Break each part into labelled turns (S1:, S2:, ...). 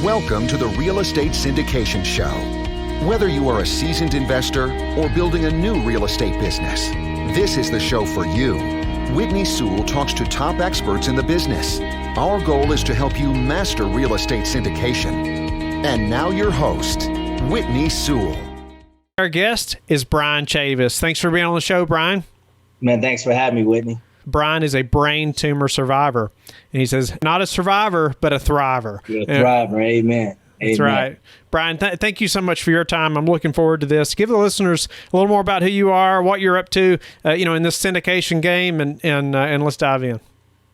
S1: Welcome to the Real Estate Syndication Show. Whether you are a seasoned investor or building a new real estate business, this is the show for you. Whitney Sewell talks to top experts in the business. Our goal is to help you master real estate syndication. And now your host, Whitney Sewell.
S2: Our guest is Bryan Chavis. Thanks for being on the show, Bryan.
S3: Man, thanks for having me, Whitney.
S2: Bryan is a brain tumor survivor. And he says, not a survivor, but a thriver.
S3: You're a thriver. Amen.
S2: That's right. Bryan, thank you so much for your time. I'm looking forward to this. Give the listeners a little more about who you are, what you're up to, in this syndication game, and let's dive in.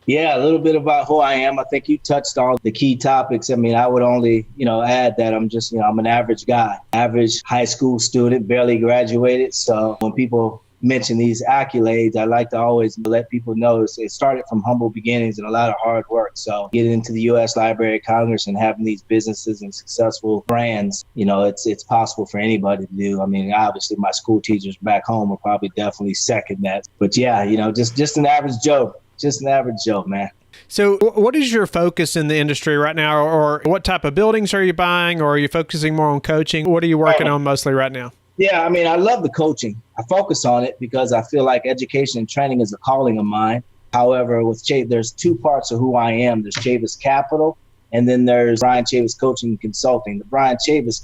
S3: Yeah, a little bit about who I am. I think you touched on the key topics. I mean, I would only, add that I'm just, I'm an average guy, average high school student, barely graduated. So when people mention these accolades, I like to always let people know it started from humble beginnings and a lot of hard work. So getting into the U.S. Library of Congress and having these businesses and successful brands, it's possible for anybody to do. I mean, obviously my school teachers back home will probably definitely second that. But yeah, just an average Joe. Just an average Joe, man.
S2: So what is your focus in the industry right now, or what type of buildings are you buying, or are you focusing more on coaching? What are you working on mostly right now?
S3: Yeah, I mean, I love the coaching. I focus on it because I feel like education and training is a calling of mine. However, with Chavis, there's two parts of who I am. There's Chavis Capital, and then there's Bryan Chavis Coaching and Consulting. The Bryan Chavis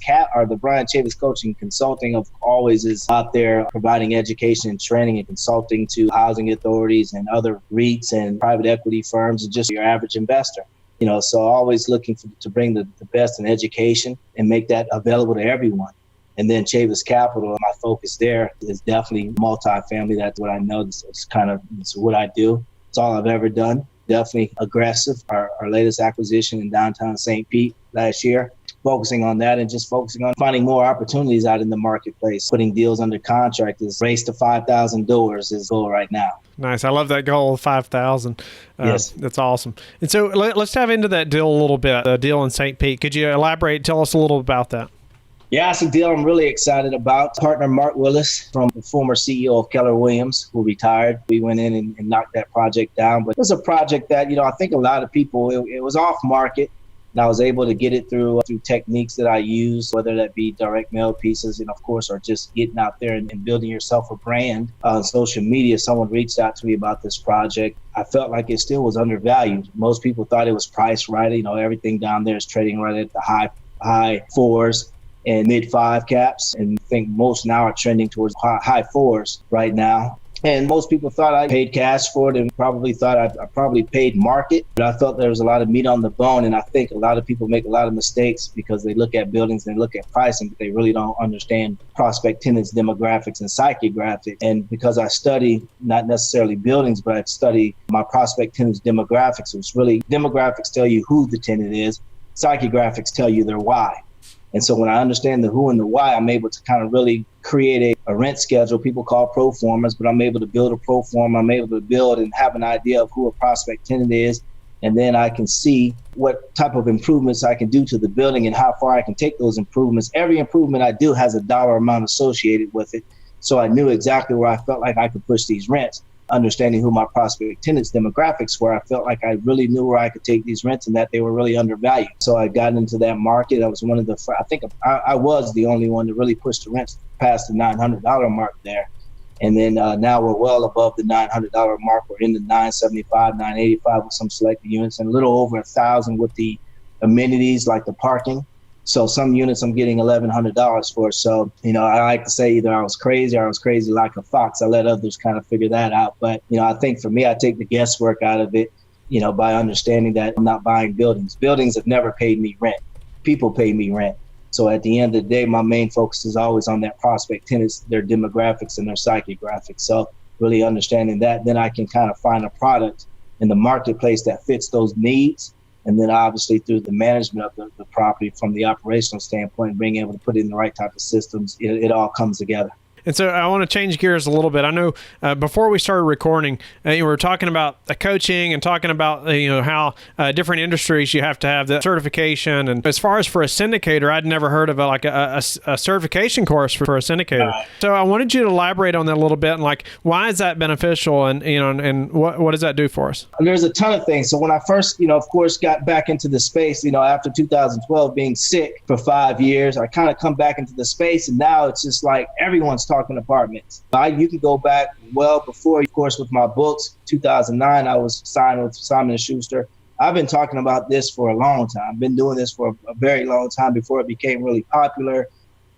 S3: Coaching and Consulting of always is out there providing education and training and consulting to housing authorities and other REITs and private equity firms and just your average investor. So always looking to bring the best in education and make that available to everyone. And then Chavis Capital, my focus there is definitely multifamily. That's what I know. It's what I do. It's all I've ever done. Definitely aggressive. Our latest acquisition in downtown St. Pete last year, focusing on that and just focusing on finding more opportunities out in the marketplace. Putting deals under contract is race to 5,000 doors is goal right now.
S2: Nice. I love that goal of 5,000.
S3: Yes.
S2: That's awesome. And so let's dive into that deal a little bit, the deal in St. Pete. Could you elaborate, tell us a little about that?
S3: Yeah, it's a deal I'm really excited about. Partner Mark Willis, from the former CEO of Keller Williams, who retired. We went in and knocked that project down. But it was a project that, I think a lot of people, it was off market. And I was able to get it through techniques that I use, whether that be direct mail pieces, and of course, or just getting out there and building yourself a brand on social media. Someone reached out to me about this project. I felt like it still was undervalued. Most people thought it was priced right. Everything down there is trading right at the high fours and mid 5 caps. And I think most now are trending towards high 4s right now. And most people thought I paid cash for it and probably thought I probably paid market. But I felt there was a lot of meat on the bone. And I think a lot of people make a lot of mistakes because they look at buildings and they look at pricing, but they really don't understand prospect tenants, demographics, and psychographics. And because I study not necessarily buildings, but I study my prospect tenants' demographics, which really demographics tell you who the tenant is, psychographics tell you their why. And so when I understand the who and the why, I'm able to kind of really create a rent schedule people call pro formas, but I'm able to build a pro forma. I'm able to build and have an idea of who a prospect tenant is. And then I can see what type of improvements I can do to the building and how far I can take those improvements. Every improvement I do has a dollar amount associated with it. So I knew exactly where I felt like I could push these rents. Understanding who my prospect tenants demographics were, I felt like I really knew where I could take these rents and that they were really undervalued. So I got into that market. I was one of the, I think I was the only one to really push the rents past the $900 mark there. And then now we're well above the $900 mark. We're in the $975, $985 with some selected units and a little over $1,000 with the amenities like the parking. So some units I'm getting $1,100 for. So, I like to say either I was crazy or I was crazy like a fox. I let others kind of figure that out. But, I think for me, I take the guesswork out of it, by understanding that I'm not buying buildings. Buildings have never paid me rent. People pay me rent. So at the end of the day, my main focus is always on that prospect tenants, their demographics and their psychographics. So really understanding that, then I can kind of find a product in the marketplace that fits those needs. And then obviously through the management of the property from the operational standpoint, being able to put in the right type of systems, it all comes together.
S2: And so I want to change gears a little bit. I know before we started recording, you were talking about coaching and talking about how different industries you have to have the certification. And as far as for a syndicator, I'd never heard of a certification course for a syndicator. So I wanted you to elaborate on that a little bit and why is that beneficial and what does that do for us?
S3: There's a ton of things. So when I first, of course, got back into the space, after 2012 being sick for 5 years, I kind of come back into the space, and now it's just like everyone's talking apartments. You can go back well before, of course, with my books. 2009, I was signed with Simon & Schuster. I've been talking about this for a long time. I've been doing this for a very long time before it became really popular.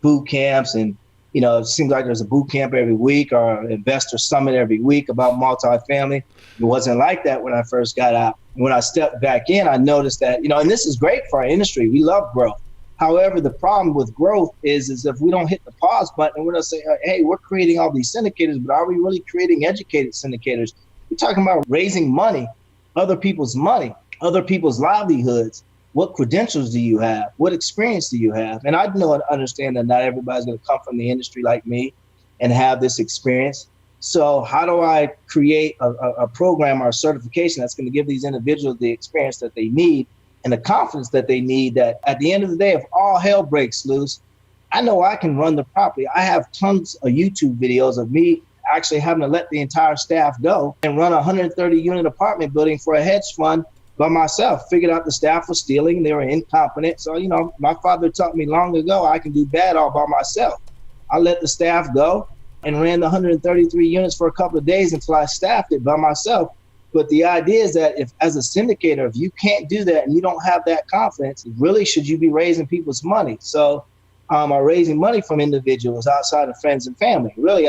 S3: Boot camps, and it seems like there's a boot camp every week or an investor summit every week about multifamily. It wasn't like that when I first got out. When I stepped back in, I noticed that, and this is great for our industry. We love growth. However, the problem with growth is if we don't hit the pause button and we're going to say, hey, we're creating all these syndicators, but are we really creating educated syndicators? We're talking about raising money, other people's livelihoods. What credentials do you have? What experience do you have? And I know and understand that not everybody's going to come from the industry like me and have this experience. So how do I create a program or a certification that's going to give these individuals the experience that they need and the confidence that they need, that at the end of the day, if all hell breaks loose, I know I can run the property. I have tons of YouTube videos of me actually having to let the entire staff go and run a 130-unit apartment building for a hedge fund by myself. Figured out the staff was stealing. They were incompetent. So, my father taught me long ago I can do bad all by myself. I let the staff go and ran the 133 units for a couple of days until I staffed it by myself. But the idea is that if, as a syndicator, if you can't do that and you don't have that confidence, really should you be raising people's money? So are raising money from individuals outside of friends and family. Really,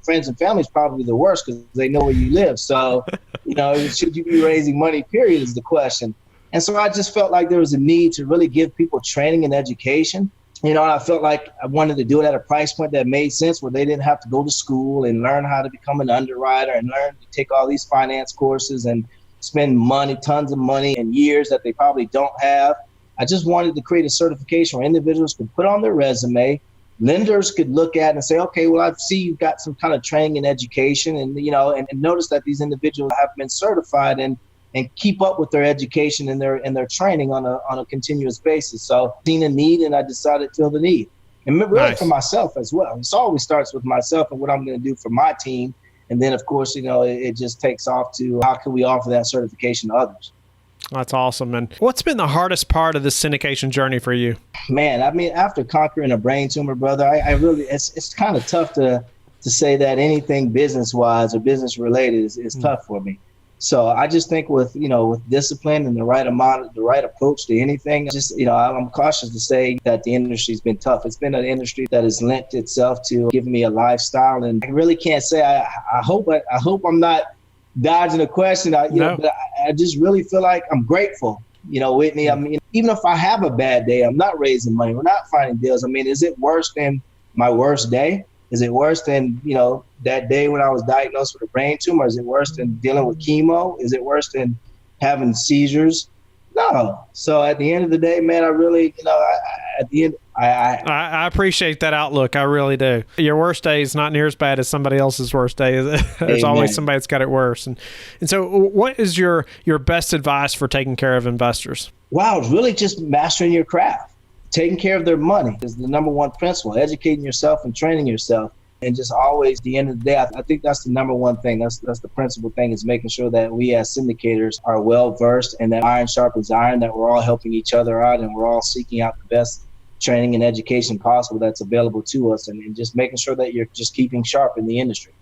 S3: friends and family is probably the worst because they know where you live. So, should you be raising money, period, is the question. And so I just felt like there was a need to really give people training and education. And I felt like I wanted to do it at a price point that made sense, where they didn't have to go to school and learn how to become an underwriter and learn to take all these finance courses and spend money, tons of money and years that they probably don't have. I just wanted to create a certification where individuals could put on their resume, lenders could look at and say, okay, well, I see you've got some kind of training and education, and and notice that these individuals have been certified and keep up with their education and their training on a continuous basis. So seen a need, and I decided to fill the need. And really for myself as well. It always starts with myself and what I'm going to do for my team. And then, of course, it just takes off to how can we offer that certification to others.
S2: That's awesome. And what's been the hardest part of this syndication journey for you?
S3: Man, after conquering a brain tumor, brother, I really, it's kind of tough to say that anything business-wise or business-related is tough for me. So I just think with discipline and the right approach to anything, I'm cautious to say that the industry's been tough. It's been an industry that has lent itself to giving me a lifestyle, and I really can't say. I hope I'm not dodging a question. But I just really feel like I'm grateful. Whitney. I mean, even if I have a bad day, I'm not raising money. We're not finding deals. I mean, is it worse than my worst day? Is it worse than, that day when I was diagnosed with a brain tumor? Is it worse than dealing with chemo? Is it worse than having seizures? No. So at the end of the day, man, I really,
S2: I appreciate that outlook. I really do. Your worst day is not near as bad as somebody else's worst day. There's always somebody that's got it worse. And so what is your best advice for taking care of investors?
S3: Wow, it's really just mastering your craft. Taking care of their money is the number one principle. Educating yourself and training yourself. And just always, at the end of the day, I think that's the number one thing. That's the principal thing, is making sure that we as syndicators are well versed and that iron sharpens iron, that we're all helping each other out and we're all seeking out the best training and education possible that's available to us, and just making sure that you're just keeping sharp in the industry.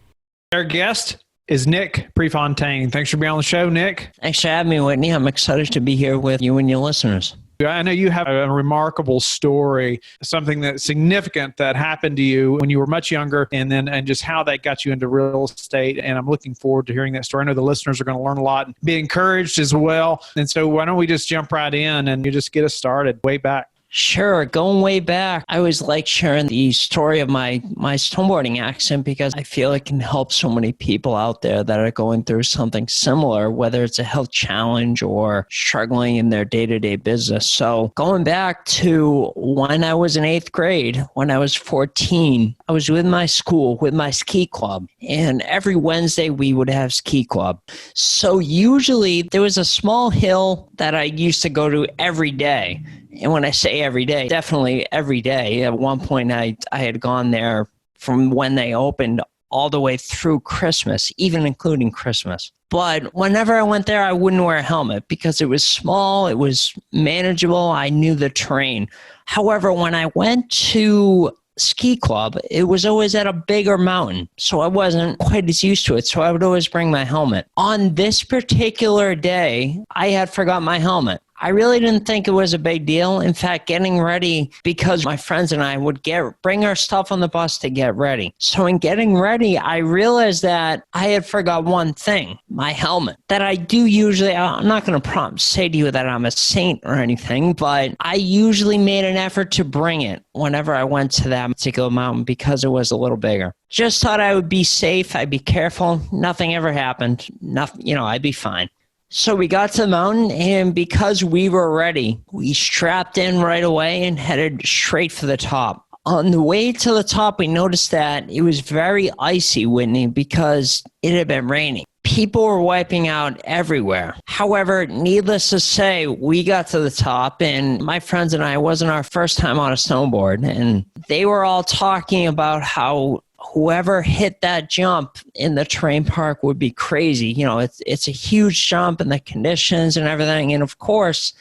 S2: Our guest is Nick Prefontaine. Thanks for being on the show, Nick.
S4: Thanks for having me, Whitney. I'm excited to be here with you and your listeners.
S2: I know you have a remarkable story, something that's significant that happened to you when you were much younger, and just how that got you into real estate. And I'm looking forward to hearing that story. I know the listeners are going to learn a lot and be encouraged as well. And so why don't we just jump right in and you just get us started way back?
S4: Sure. Going way back, I always like sharing the story of my snowboarding accident because I feel it can help so many people out there that are going through something similar, whether it's a health challenge or struggling in their day-to-day business. So going back to when I was in 8th grade, when I was 14, I was with my school, with my ski club. And every Wednesday we would have ski club. So usually there was a small hill that I used to go to every day. And when I say every day, definitely every day. At one point, I had gone there from when they opened all the way through Christmas, even including Christmas. But whenever I went there, I wouldn't wear a helmet because it was small, it was manageable, I knew the terrain. However, when I went to ski club, it was always at a bigger mountain, so I wasn't quite as used to it, so I would always bring my helmet. On this particular day, I had forgot my helmet. I really didn't think it was a big deal. In fact, getting ready, because my friends and I would bring our stuff on the bus to get ready. So in getting ready, I realized that I had forgot one thing, my helmet, that I do usually, I'm not going to say to you that I'm a saint or anything, but I usually made an effort to bring it whenever I went to that particular mountain because it was a little bigger. Just thought I would be safe, I'd be careful, nothing ever happened, nothing, I'd be fine. So we got to the mountain, and because we were ready, we strapped in right away and headed straight for the top. On the way to the top, we noticed that it was very icy, Whitney, because it had been raining. People were wiping out everywhere. However, needless to say, we got to the top, and my friends and I, it wasn't our first time on a snowboard, and they were all talking about how whoever hit that jump in the terrain park would be crazy. It's a huge jump and the conditions and everything. And of course,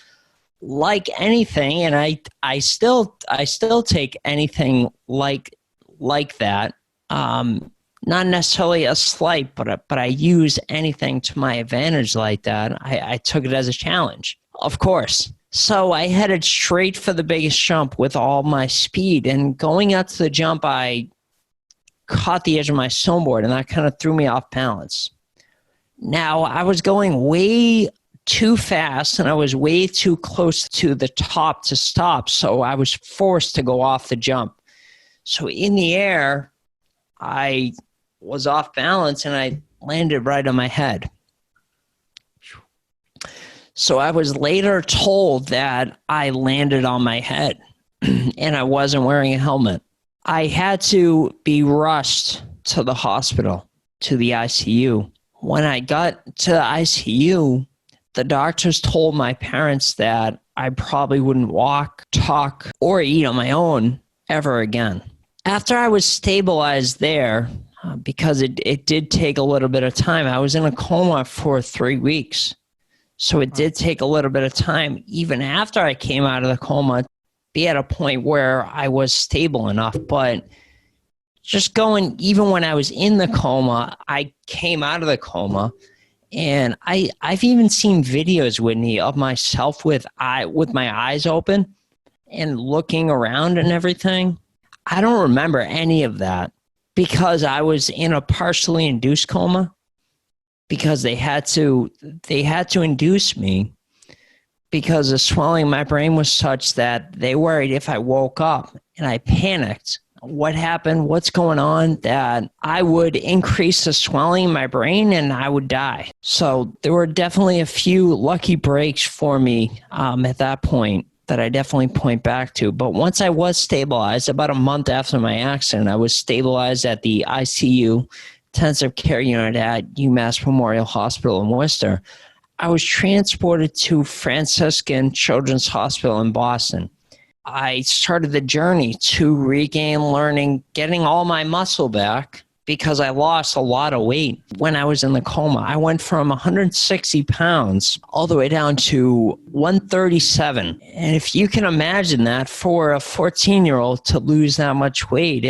S4: like anything, and I still take anything like that. Not necessarily a slight, but I use anything to my advantage like that. I took it as a challenge, of course. So I headed straight for the biggest jump with all my speed, and going up to the jump, I caught the edge of my snowboard, and that kind of threw me off balance. Now, I was going way too fast, and I was way too close to the top to stop, so I was forced to go off the jump. So in the air, I was off balance, and I landed right on my head. So I was later told that I landed on my head, and I wasn't wearing a helmet. I had to be rushed to the hospital, to the ICU. When I got to the ICU, the doctors told my parents that I probably wouldn't walk, talk, or eat on my own ever again. After I was stabilized there, because it did take a little bit of time, I was in a coma for 3 weeks. So it did take a little bit of time, even after I came out of the coma, be at a point where I was stable enough. But just going, even when I was in the coma, I came out of the coma, and I've even seen videos, Whitney, of myself with my eyes open and looking around and everything. I don't remember any of that because I was in a partially induced coma, because they had to induce me because the swelling in my brain was such that they worried if I woke up and I panicked, what happened, what's going on, that I would increase the swelling in my brain and I would die. So there were definitely a few lucky breaks for me at that point that I definitely point back to. But once I was stabilized, about a month after my accident, I was stabilized at the ICU intensive care unit at UMass Memorial Hospital in Worcester. I was transported to Franciscan Children's Hospital in Boston. I started the journey to regain learning, getting all my muscle back, because I lost a lot of weight when I was in the coma. I went from 160 pounds all the way down to 137. And if you can imagine that, for a 14-year-old to lose that much weight,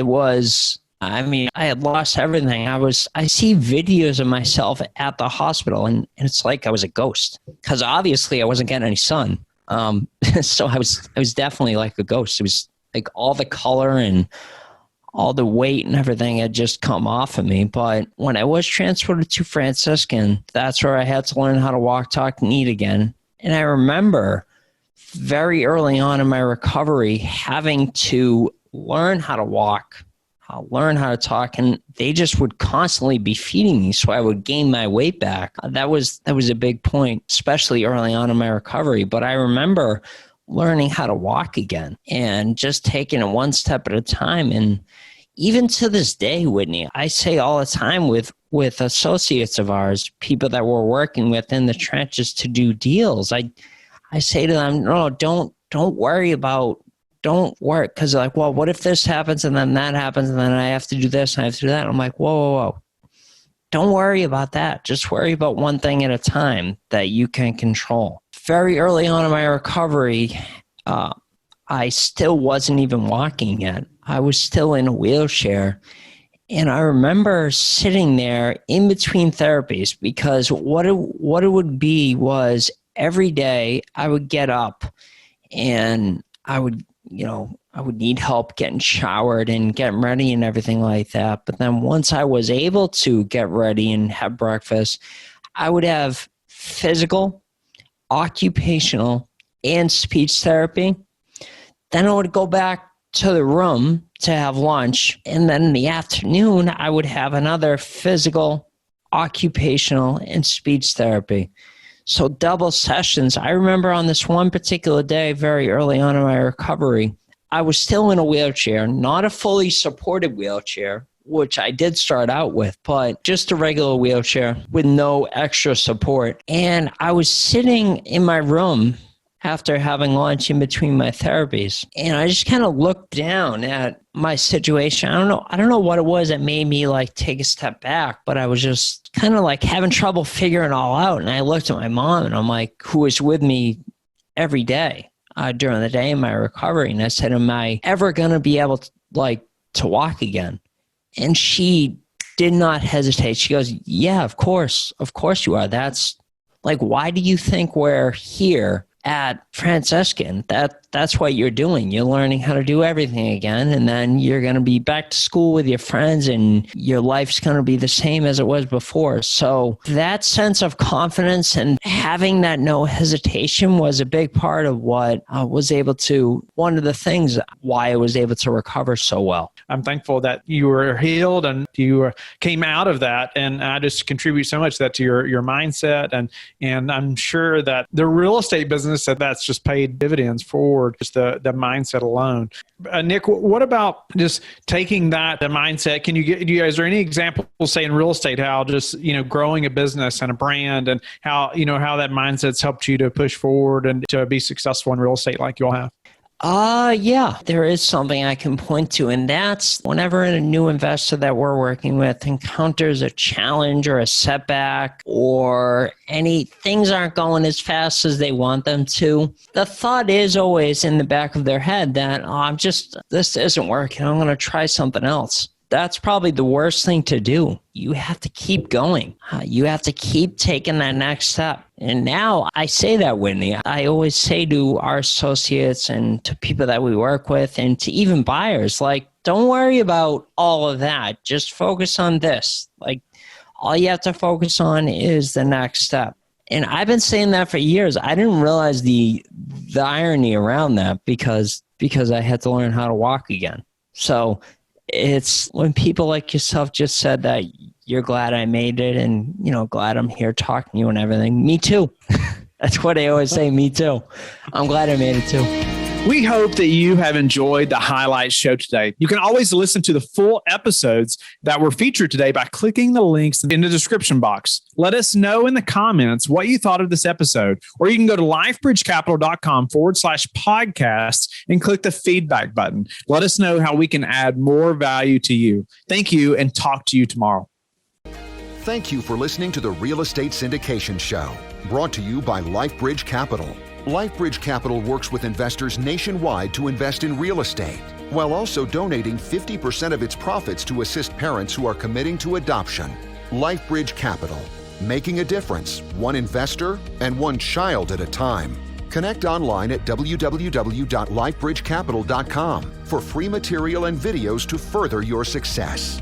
S4: I had lost everything. I see videos of myself at the hospital, and it's like I was a ghost, because obviously I wasn't getting any sun. So I was definitely like a ghost. It was like all the color and all the weight and everything had just come off of me. But when I was transported to Franciscan, that's where I had to learn how to walk, talk, and eat again. And I remember very early on in my recovery, having to learn how to walk, learn how to talk, and they just would constantly be feeding me, so I would gain my weight back. That was a big point, especially early on in my recovery. But I remember learning how to walk again and just taking it one step at a time. And even to this day, Whitney, I say all the time with associates of ours, people that we're working with in the trenches to do deals, I say to them, no, don't worry, because like, well, what if this happens and then that happens and then I have to do this and I have to do that? I'm like, whoa. Don't worry about that. Just worry about one thing at a time that you can control. Very early on in my recovery, I still wasn't even walking yet. I was still in a wheelchair. And I remember sitting there in between therapies, because what it would be was every day I would get up and I would need help getting showered and getting ready and everything like that. But then once I was able to get ready and have breakfast, I would have physical, occupational, and speech therapy. Then I would go back to the room to have lunch. And then in the afternoon, I would have another physical, occupational, and speech therapy. So double sessions. I remember on this one particular day, very early on in my recovery, I was still in a wheelchair, not a fully supported wheelchair, which I did start out with, but just a regular wheelchair with no extra support. And I was sitting in my room after having lunch in between my therapies. And I just kind of looked down at my situation. I don't know what it was that made me like take a step back, but I was just kind of like having trouble figuring it all out. And I looked at my mom, and I'm like, who was with me every day during the day in my recovery. And I said, am I ever going to be able to walk again? And she did not hesitate. She goes, yeah, of course you are. That's like, why do you think we're here at Franciscan? That's what you're doing. You're learning how to do everything again, and then you're going to be back to school with your friends, and your life's going to be the same as it was before. So that sense of confidence and having that no hesitation was a big part of what one of the things why I was able to recover so well.
S2: I'm thankful that you were healed and you came out of that, and I just contribute so much that to your mindset, and I'm sure that the real estate business that's just paid dividends for just the mindset alone. Nick, what about just taking the mindset? Is there any examples, say in real estate, how just, growing a business and a brand, and how that mindset's helped you to push forward and to be successful in real estate like you all have?
S4: Yeah, there is something I can point to, and that's whenever a new investor that we're working with encounters a challenge or a setback, or things aren't going as fast as they want them to, the thought is always in the back of their head that, this isn't working, I'm going to try something else. That's probably the worst thing to do. You have to keep going. You have to keep taking that next step. And now I say that, Whitney. I always say to our associates and to people that we work with and to even buyers, don't worry about all of that. Just focus on this. All you have to focus on is the next step. And I've been saying that for years. I didn't realize the irony around that because I had to learn how to walk again. So it's when people like yourself just said that you're glad I made it and, glad I'm here talking to you and everything. Me too. That's what I always say. Me too. I'm glad I made it too.
S2: We hope that you have enjoyed the highlight show today. You can always listen to the full episodes that were featured today by clicking the links in the description box. Let us know in the comments what you thought of this episode, or you can go to lifebridgecapital.com/podcast and click the feedback button. Let us know how we can add more value to you. Thank you, and talk to you tomorrow.
S1: Thank you for listening to the Real Estate Syndication Show, brought to you by LifeBridge Capital. LifeBridge Capital works with investors nationwide to invest in real estate, while also donating 50% of its profits to assist parents who are committing to adoption. LifeBridge Capital, making a difference, one investor and one child at a time. Connect online at www.lifebridgecapital.com for free material and videos to further your success.